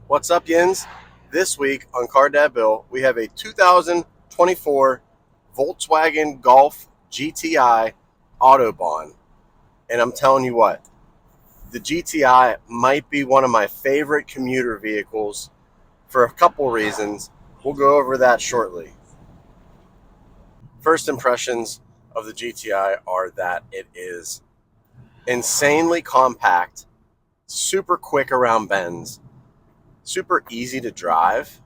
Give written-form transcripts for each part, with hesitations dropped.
What's up, Yins? This week on Car Dad Bill, we have a 2024 Volkswagen Golf GTI Autobahn. And I'm telling you what, the GTI might be one of my favorite commuter vehicles for a couple reasons. We'll go over that shortly. First impressions of the GTI are that it is insanely compact, super quick around bends, super easy to drive,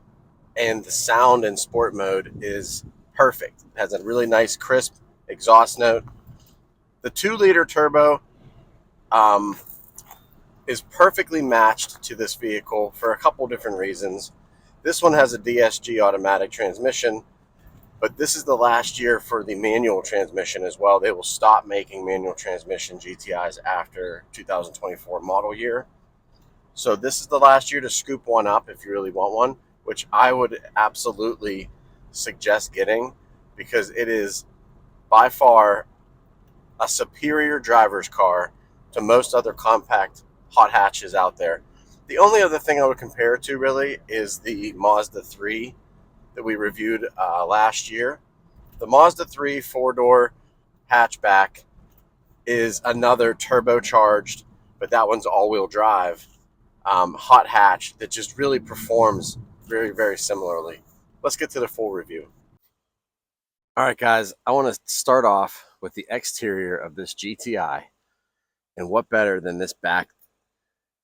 and the sound in sport mode is perfect. It has a really nice, crisp exhaust note. The 2-liter turbo um, is perfectly matched to this vehicle for a couple different reasons. This one has a DSG automatic transmission, but this is the last year for the manual transmission as well. They will stop making manual transmission GTIs after 2024 model year. So this is the last year to scoop one up if you really want one, which I would absolutely suggest getting because it is by far a superior driver's car to most other compact hot hatches out there. The only other thing I would compare it to really is the Mazda 3 that we reviewed last year. The Mazda 3 four-door hatchback is another turbocharged, but that one's all-wheel drive hot hatch that just really performs very, very similarly. Let's get to the full review. All right, guys, I want to start off with the exterior of this GTI. And what better than this back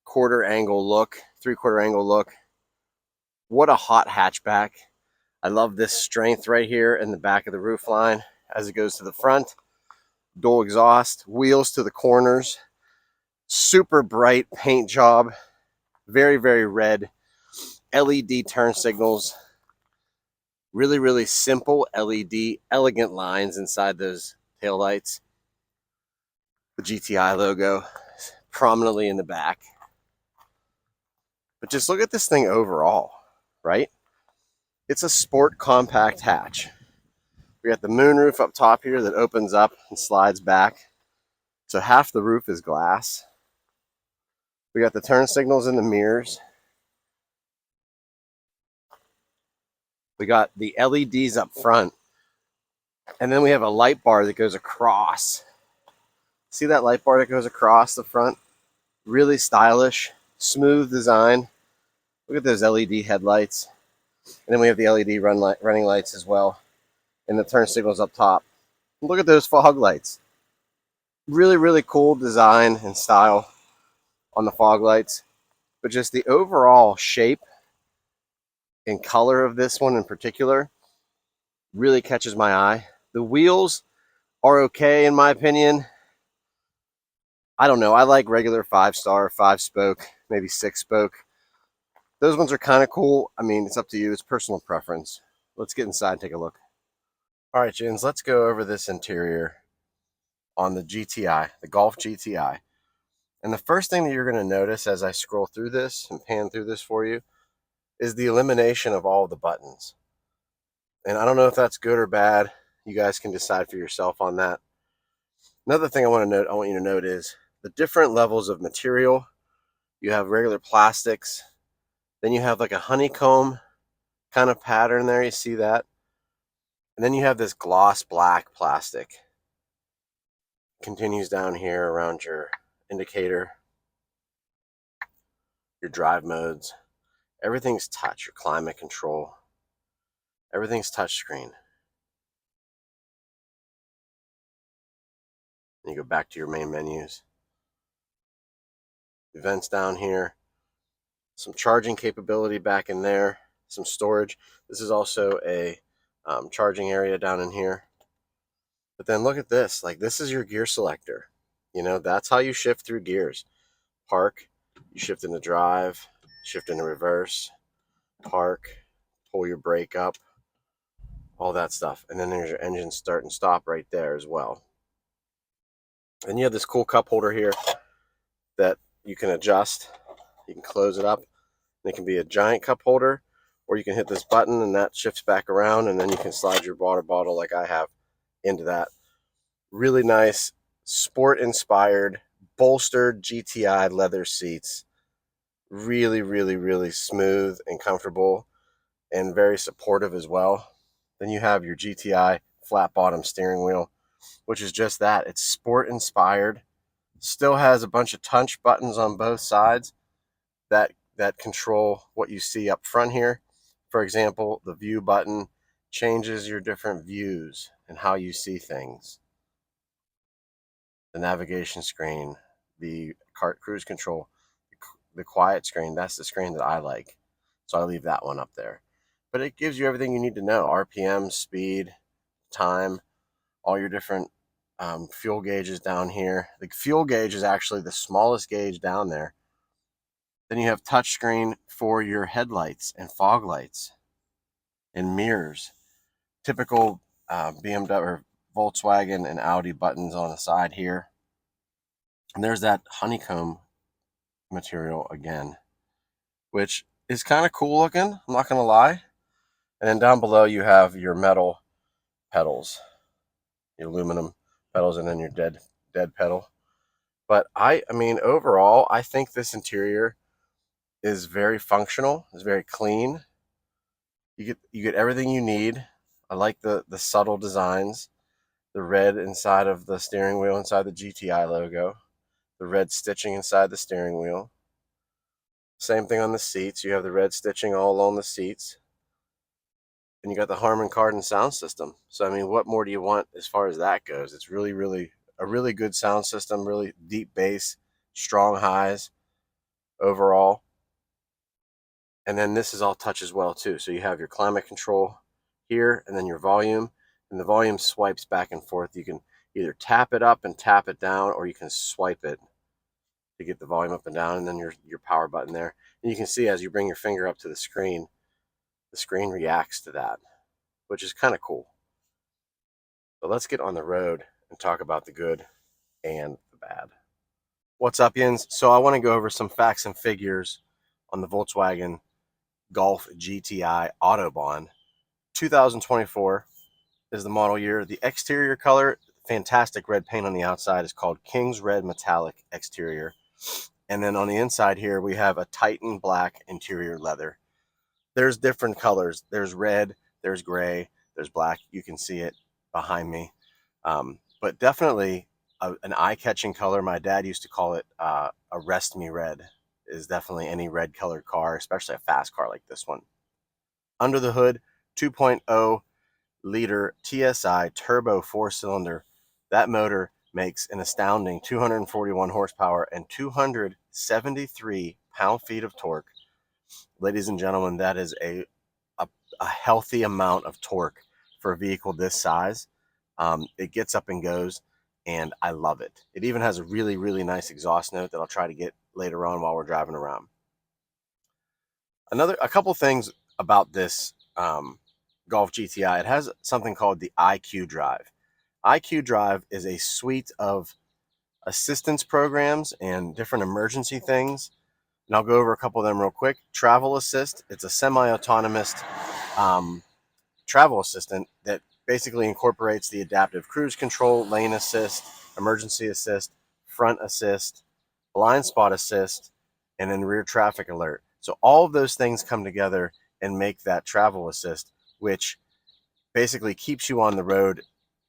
quarter angle look, three-quarter angle look. What a hot hatchback. I love this strength right here in the back of the roof line as it goes to the front. Dual exhaust, wheels to the corners, super bright paint job, very, very red. LED turn signals, really, really simple LED, elegant lines inside those taillights. The GTI logo prominently in the back. But just look at this thing overall, right? It's a sport compact hatch. We got the moonroof up top here that opens up and slides back. So half the roof is glass. We got the turn signals in the mirrors. We got the LEDs up front. And then we have a light bar that goes across. See that light bar that goes across the front? Really stylish, smooth design. Look at those LED headlights. And then we have the LED running lights as well. And the turn signals up top. Look at those fog lights. Really, really cool design and style on the fog lights. But just the overall shape and color of this one in particular really catches my eye. The wheels are okay in my opinion. I don't know. I like regular 5-star, 5-spoke, maybe 6-spoke. Those ones are kind of cool. I mean, it's up to you. It's personal preference. Let's get inside and take a look. All right, Jins, let's go over this interior on the GTI, the Golf GTI. And the first thing that you're going to notice as I scroll through this and pan through this for you is the elimination of all of the buttons. And I don't know if that's good or bad. You guys can decide for yourself on that. Another thing I want you to note is the different levels of material. You have regular plastics. Then you have like a honeycomb kind of pattern there. You see that? And then you have this gloss black plastic. Continues down here around your indicator, your drive modes. Everything's touch, your climate control. Everything's touch screen. And you go back to your main menus. Events down here. Some charging capability back in there. Some storage. This is also a charging area down in here. But then look at this. Like, this is your gear selector. You know, that's how you shift through gears. Park, you shift into drive, shift into reverse, park, pull your brake up, all that stuff. And then there's your engine start and stop right there as well. And you have this cool cup holder here that you can adjust. You can close it up. And it can be a giant cup holder, or you can hit this button and that shifts back around, and then you can slide your water bottle like I have into that. Really nice, sport-inspired, bolstered GTI leather seats. Really, really, really smooth and comfortable and very supportive as well. Then you have your GTI flat bottom steering wheel, which is just that. It's sport inspired. Still has a bunch of touch buttons on both sides that control what you see up front here. For example, the view button changes your different views and how you see things. The navigation screen, the cruise control, the quiet screen, that's the screen that I like. So I leave that one up there. But it gives you everything you need to know: RPM, speed, time, all your different fuel gauges down here. The fuel gauge is actually the smallest gauge down there. Then you have touchscreen for your headlights and fog lights and mirrors. Typical BMW or Volkswagen and Audi buttons on the side here. And there's that honeycomb material again, which is kind of cool looking, I'm not going to lie. And then down below you have your metal pedals, your aluminum pedals, and then your dead pedal. But I mean, overall, I think this interior is very functional. It's very clean. You get everything you need. I like the subtle designs, the red inside of the steering wheel, inside the GTI logo, the red stitching inside the steering wheel. Same thing on the seats. You have the red stitching all along the seats. And you got the Harman Kardon sound system. So I mean, what more do you want as far as that goes? It's really, really a really good sound system, really deep bass, strong highs overall. And then this is all touch as well too. So you have your climate control here, and then your volume, and the volume swipes back and forth. You can either tap it up and tap it down, or you can swipe it to get the volume up and down, and then your power button there. And you can see as you bring your finger up to the screen reacts to that, which is kind of cool. But let's get on the road and talk about the good and the bad. What's up, Yins? So I want to go over some facts and figures on the Volkswagen Golf GTI Autobahn. 2024 is the model year. The exterior color, fantastic red paint on the outside, is called King's Red Metallic exterior. And then on the inside here, we have a Titan black interior leather. There's different colors. There's red, there's gray, there's black. You can see it behind me. But definitely an eye-catching color. My dad used to call it Arrest Me Red. Is definitely any red colored car, especially a fast car like this one. Under the hood, 2.0 liter TSI turbo 4-cylinder. That motor makes an astounding 241 horsepower and 273 pound-feet of torque. Ladies and gentlemen, that is a healthy amount of torque for a vehicle this size. It gets up and goes, and I love it. It even has a really, really nice exhaust note that I'll try to get later on while we're driving around. A couple things about this Golf GTI. It has something called the IQ Drive. IQ Drive is a suite of assistance programs and different emergency things. And I'll go over a couple of them real quick. Travel Assist. It's a semi-autonomous travel assistant that basically incorporates the adaptive cruise control, lane assist, emergency assist, front assist, blind spot assist, and then rear traffic alert. So all of those things come together and make that travel assist, which basically keeps you on the road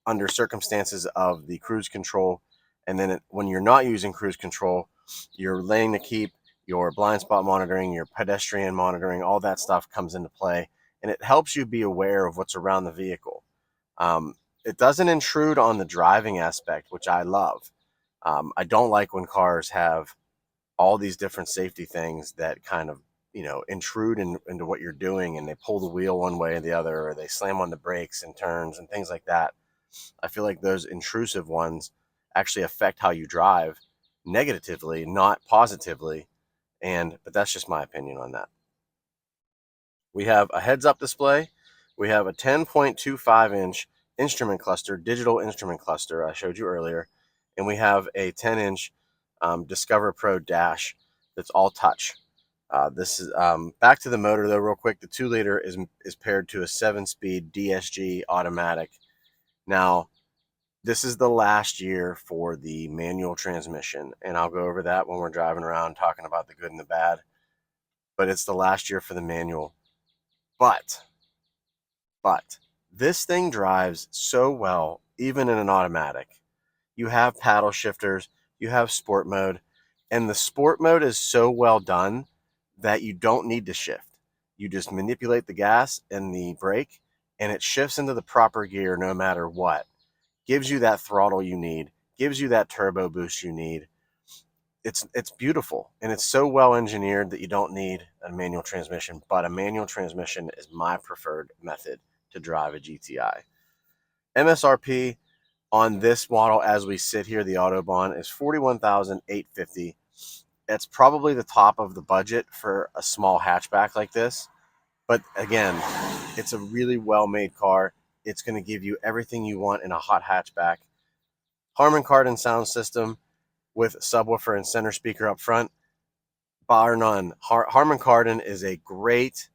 under circumstances of the cruise control. And then when you're not using cruise control, your lane to keep, your blind spot monitoring, your pedestrian monitoring, all that stuff comes into play. And it helps you be aware of what's around the vehicle. It doesn't intrude on the driving aspect, which I love. I don't like when cars have all these different safety things that kind of, intrude into what you're doing, and they pull the wheel one way or the other, or they slam on the brakes and turns and things like that. I feel like those intrusive ones actually affect how you drive negatively, not positively. But that's just my opinion on that. We have a heads-up display. We have a 10.25-inch instrument cluster, digital instrument cluster I showed you earlier. And we have a 10-inch Discover Pro dash that's all touch. This is back to the motor though, real quick. The 2-liter is paired to a 7-speed DSG automatic. Now, this is the last year for the manual transmission, and I'll go over that when we're driving around talking about the good and the bad. but it's the last year for the manual. But this thing drives so well, even in an automatic. You have paddle shifters, you have sport mode, and the sport mode is so well done that you don't need to shift. You just manipulate the gas and the brake, and it shifts into the proper gear no matter what. Gives you that throttle you need, gives you that turbo boost you need. It's beautiful, and it's so well engineered that you don't need a manual transmission, but a manual transmission is my preferred method to drive a GTI. MSRP on this model as we sit here, the Autobahn, is $41,850. That's probably the top of the budget for a small hatchback like this. But again, it's a really well-made car. It's going to give you everything you want in a hot hatchback. Harman Kardon sound system with subwoofer and center speaker up front, bar none. Harman Kardon is a great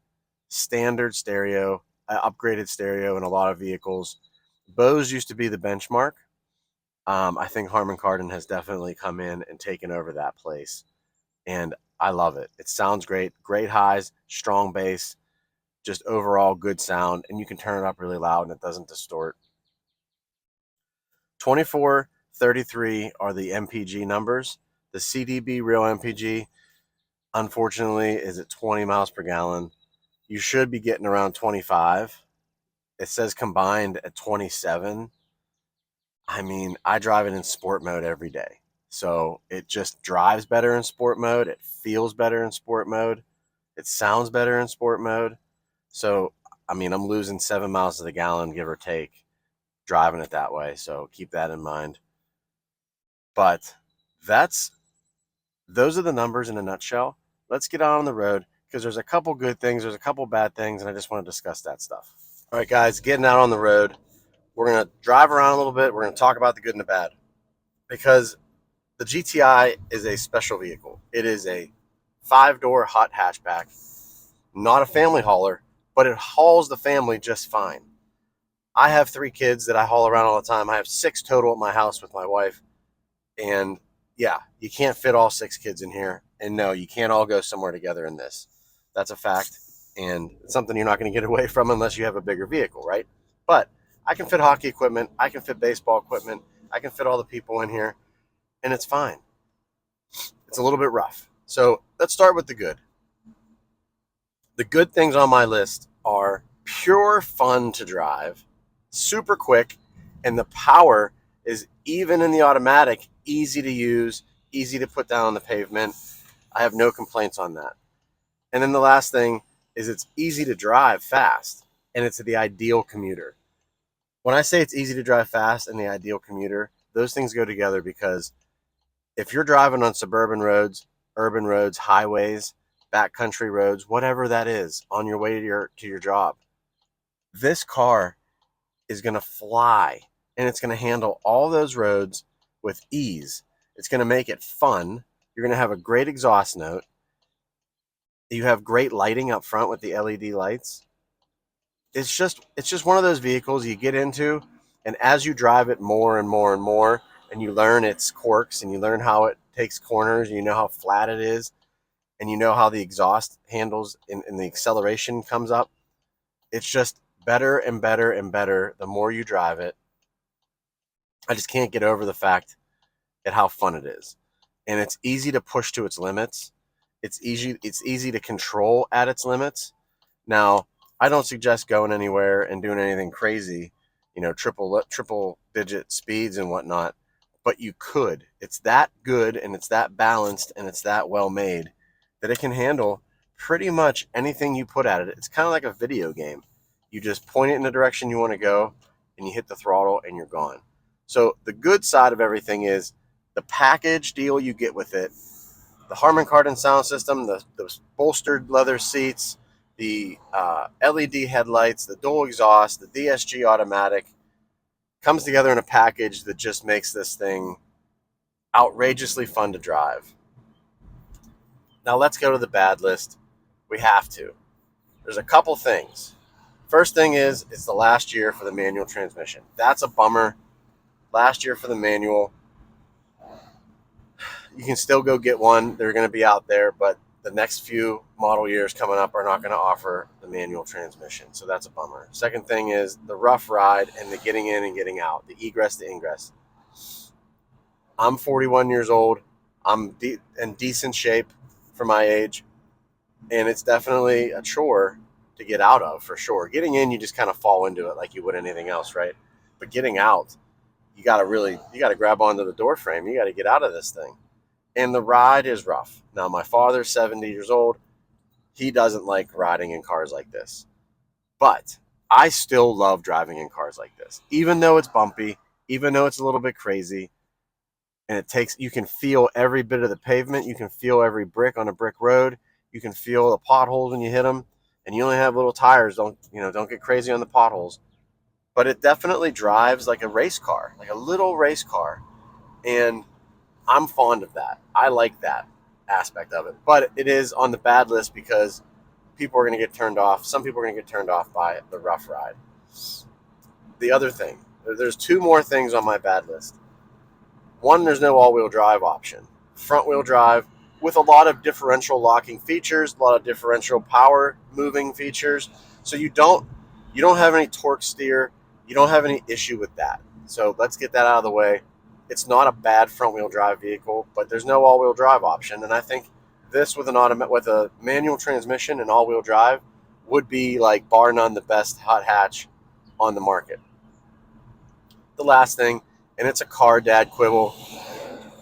standard stereo, upgraded stereo in a lot of vehicles. Bose used to be the benchmark. I think Harman Kardon has definitely come in and taken over that place, and I love it. It sounds great, great highs, strong bass, just overall good sound, and you can turn it up really loud and it doesn't distort. 24, 33 are the MPG numbers. The CDB real MPG, unfortunately, is at 20 miles per gallon. You should be getting around 25. It says combined at 27. I mean, I drive it in sport mode every day. So it just drives better in sport mode. It feels better in sport mode. It sounds better in sport mode. So, I mean, I'm losing 7 miles to the gallon, give or take, driving it that way. So keep that in mind. But those are the numbers in a nutshell. Let's get on the road because there's a couple good things, there's a couple bad things, and I just want to discuss that stuff. All right, guys, getting out on the road. We're going to drive around a little bit. We're going to talk about the good and the bad because the GTI is a special vehicle. It is a 5-door hot hatchback, not a family hauler, but it hauls the family just fine. I have 3 kids that I haul around all the time. I have 6 total at my house with my wife. And yeah, you can't fit all 6 kids in here. And no, you can't all go somewhere together in this. That's a fact. And it's something you're not going to get away from unless you have a bigger vehicle, right? But I can fit hockey equipment. I can fit baseball equipment. I can fit all the people in here. And it's fine. It's a little bit rough. So let's start with the good. The good things on my list are pure fun to drive, super quick, and the power is, even in the automatic, easy to use, easy to put down on the pavement. I have no complaints on that. And then the last thing is it's easy to drive fast, and it's the ideal commuter. When I say it's easy to drive fast and the ideal commuter, those things go together because if you're driving on suburban roads, urban roads, highways, backcountry roads, whatever that is, on your way to your job, this car is going to fly, and it's going to handle all those roads with ease. It's going to make it fun. You're going to have a great exhaust note. You have great lighting up front with the LED lights. It's just one of those vehicles you get into, and as you drive it more and more and more, and you learn its quirks, and you learn how it takes corners, and you know how flat it is, and you know how the exhaust handles and the acceleration comes up, it's just better and better and better the more you drive it. I just can't get over the fact at how fun it is. And it's easy to push to its limits. It's easy to control at its limits. Now, I don't suggest going anywhere and doing anything crazy, triple digit speeds and whatnot, but you could. It's that good, and it's that balanced, and it's that well made that it can handle pretty much anything you put at it. It's kind of like a video game. You just point it in the direction you want to go, and you hit the throttle, and you're gone. So the good side of everything is the package deal you get with it. The Harman Kardon sound system, the bolstered leather seats, the LED headlights, the dual exhaust, the DSG automatic, comes together in a package that just makes this thing outrageously fun to drive. Now let's go to the bad list. We have to. There's a couple things. First thing is, it's the last year for the manual transmission. That's a bummer. Last year for the manual. You can still go get one. They're going to be out there, but the next few model years coming up are not going to offer the manual transmission. So that's a bummer. Second thing is the rough ride and the getting in and getting out, the egress to ingress. I'm 41 years old. I'm in decent shape for my age, and it's definitely a chore to get out of, for sure. Getting in, you just kind of fall into it like you would anything else, right? But getting out, you got to grab onto the door frame. You got to get out of this thing. And the ride is rough. Now, my father's 70 years old. He doesn't like riding in cars like this. But I still love driving in cars like this. Even though it's bumpy, even though it's a little bit crazy, and you can feel every bit of the pavement. You can feel every brick on a brick road. You can feel the potholes when you hit them. And you only have little tires. Don't get crazy on the potholes. But it definitely drives like a race car, like a little race car. And I'm fond of that. I like that aspect of it. But it is on the bad list because people are going to get turned off. Some people are going to get turned off by the rough ride. The other thing, there's two more things on my bad list. One, there's no all-wheel drive option. Front-wheel drive with a lot of differential locking features, a lot of differential power moving features. So you don't have any torque steer. You don't have any issue with that. So let's get that out of the way. It's not a bad front-wheel drive vehicle, but there's no all-wheel drive option. And I think this with a manual transmission and all-wheel drive would be, like, bar none, the best hot hatch on the market. The last thing, and it's a car dad quibble,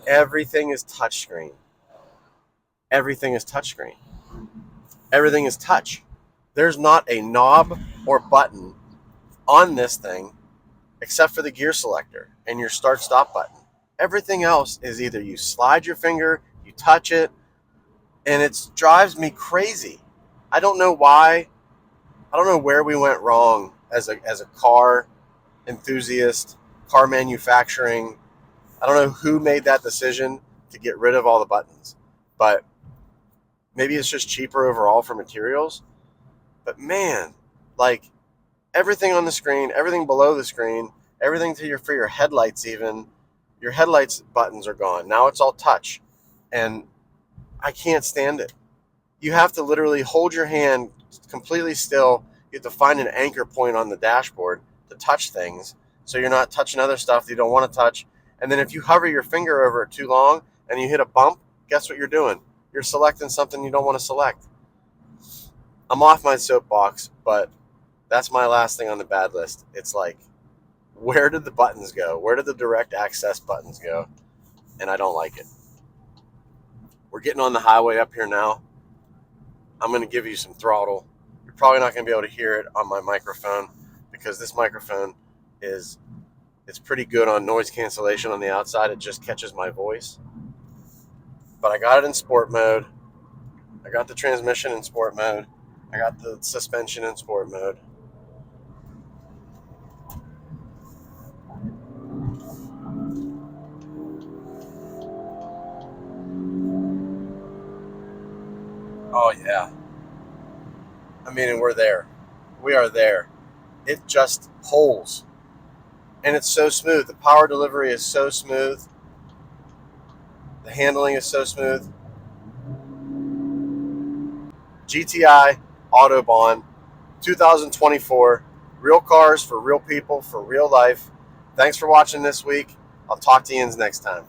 everything is touchscreen. Everything is touchscreen. Everything is touch. There's not a knob or button on this thing except for the gear selector and your start-stop button. Everything else is either you slide your finger, you touch it, and it drives me crazy. I don't know why. I don't know where we went wrong as a car enthusiast, car manufacturing. I don't know who made that decision to get rid of all the buttons, but maybe it's just cheaper overall for materials. But man, like, everything on the screen, everything below the screen, everything for your headlights, even your headlights buttons are gone. Now it's all touch, and I can't stand it. You have to literally hold your hand completely still. You have to find an anchor point on the dashboard to touch things, so you're not touching other stuff that you don't want to touch. And then if you hover your finger over it too long and you hit a bump, guess what you're doing? You're selecting something you don't want to select. I'm off my soapbox, but that's my last thing on the bad list. It's like, where did the buttons go? Where did the direct access buttons go? And I don't like it. We're getting on the highway up here now. I'm going to give you some throttle. You're probably not going to be able to hear it on my microphone because this microphone it's pretty good on noise cancellation on the outside. It just catches my voice. But I got it in sport mode. I got the transmission in sport mode. I got the suspension in sport mode. Oh, yeah. I mean, and we're there. We are there. It just pulls. And it's so smooth. The power delivery is so smooth. The handling is so smooth. GTI Autobahn 2024. Real cars for real people for real life. Thanks for watching this week. I'll talk to you next time.